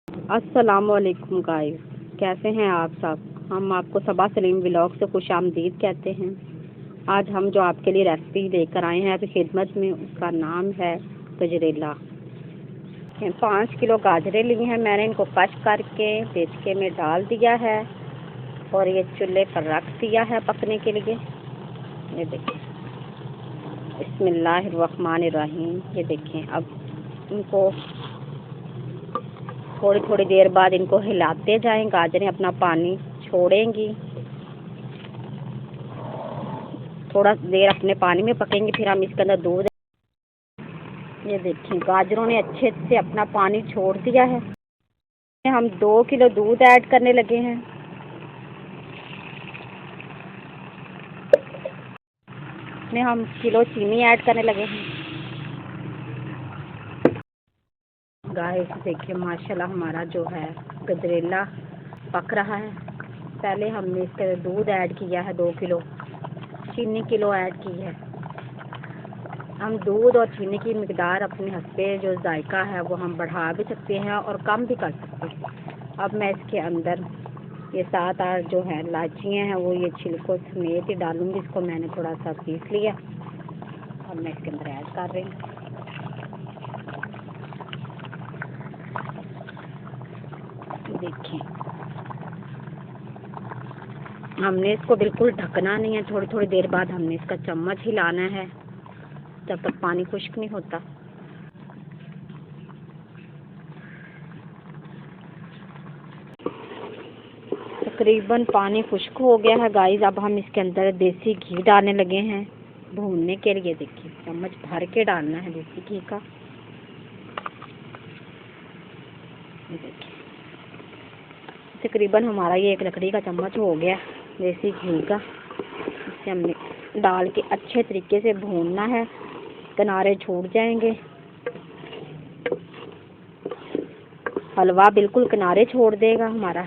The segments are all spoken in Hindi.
अस्सलाम वालेकुम गाइस, कैसे हैं आप सब। हम आपको सबा सलीम व्लॉग से खुश आमदीद कहते हैं। आज हम जो आपके लिए रेसिपी लेकर आए हैं आपकी खिदमत में, उसका नाम है गजरेला। 5 किलो गाजरें ली हैं मैंने, इनको कट करके देचके में डाल दिया है और ये चूल्हे पर रख दिया है पकने के लिए। ये देखें, बिस्मिल्लाहिर्रहमानिर्रहीम। ये देखें, अब इनको थोड़ी थोड़ी देर बाद इनको हिलाते जाएं। गाजरें अपना पानी छोड़ेंगी, थोड़ा देर अपने पानी में पकेंगी, फिर हम इसके अंदर दूध। ये देखें, गाजरों ने अच्छे से अपना पानी छोड़ दिया है। हम 2 किलो दूध ऐड करने लगे हैं। इसमें हम किलो चीनी ऐड करने लगे हैं। गाइस देखिए, माशाल्लाह हमारा जो है गजरेला पक रहा है। पहले हमने इसके दूध ऐड किया है 2 किलो, चीनी किलो ऐड की है। हम दूध और चीनी की मिकदार अपने हस्बे जो जायका है वो हम बढ़ा भी सकते हैं और कम भी कर सकते हैं। अब मैं इसके अंदर ये 7-8 जो है इलायचियाँ हैं वो ये छिलकों समेत ही डालूंगी। इसको मैंने थोड़ा सा पीस लिया, अब मैं इसके अंदर ऐड कर रही हूँ। देखिए, हमने इसको बिल्कुल ढकना नहीं है। थोड़ी थोड़ी देर बाद हमने इसका चम्मच हिलाना है जब तक पानी खुश्क नहीं होता। तकरीबन पानी खुश्क हो गया है गाइस। अब हम इसके अंदर देसी घी डालने लगे हैं भूनने के लिए। देखिए, चम्मच भर के डालना है देसी घी का। देखिए, तकरीबन हमारा ये 1 लकड़ी का चम्मच हो गया देसी घी का। इसे हमने डाल के अच्छे तरीके से भूनना है, किनारे छूट जाएंगे। हलवा बिल्कुल किनारे छोड़ देगा हमारा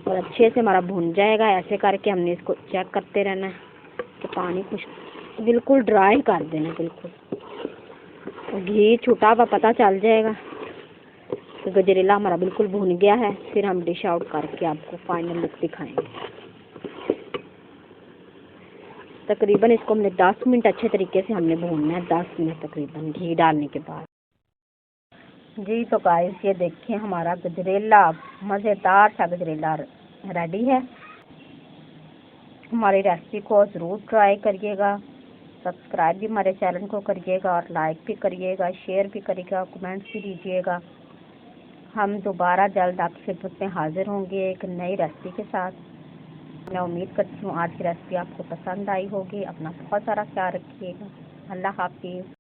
और अच्छे से हमारा भुन जाएगा। ऐसे करके हमने इसको चेक करते रहना है कि पानी कुछ बिल्कुल ड्राई कर देना, बिल्कुल घी छूटा हुआ पता चल जाएगा तो गजरेला हमारा बिल्कुल भुन गया है। फिर हम डिश आउट करके आपको फाइनल लुक दिखाएंगे। तकरीबन इसको हमने 10 मिनट अच्छे तरीके से हमने भूनना है, 10 मिनट तकरीबन घी डालने के बाद। जी तो गाइस, ये देखिए हमारा गजरेला, मज़ेदार सा गजरेला रेडी है। हमारी रेसिपी को ज़रूर ट्राई करिएगा, सब्सक्राइब भी हमारे चैनल को करिएगा और लाइक भी करिएगा, शेयर भी करिएगा, कमेंट्स भी दीजिएगा। हम दोबारा जल्द आपकी खिदमत में हाजिर होंगे एक नई रेसिपी के साथ। मैं उम्मीद करती हूँ आज की रेसिपी आपको पसंद आई होगी। अपना बहुत सारा ख्याल रखिएगा। अल्लाह हाफिज़।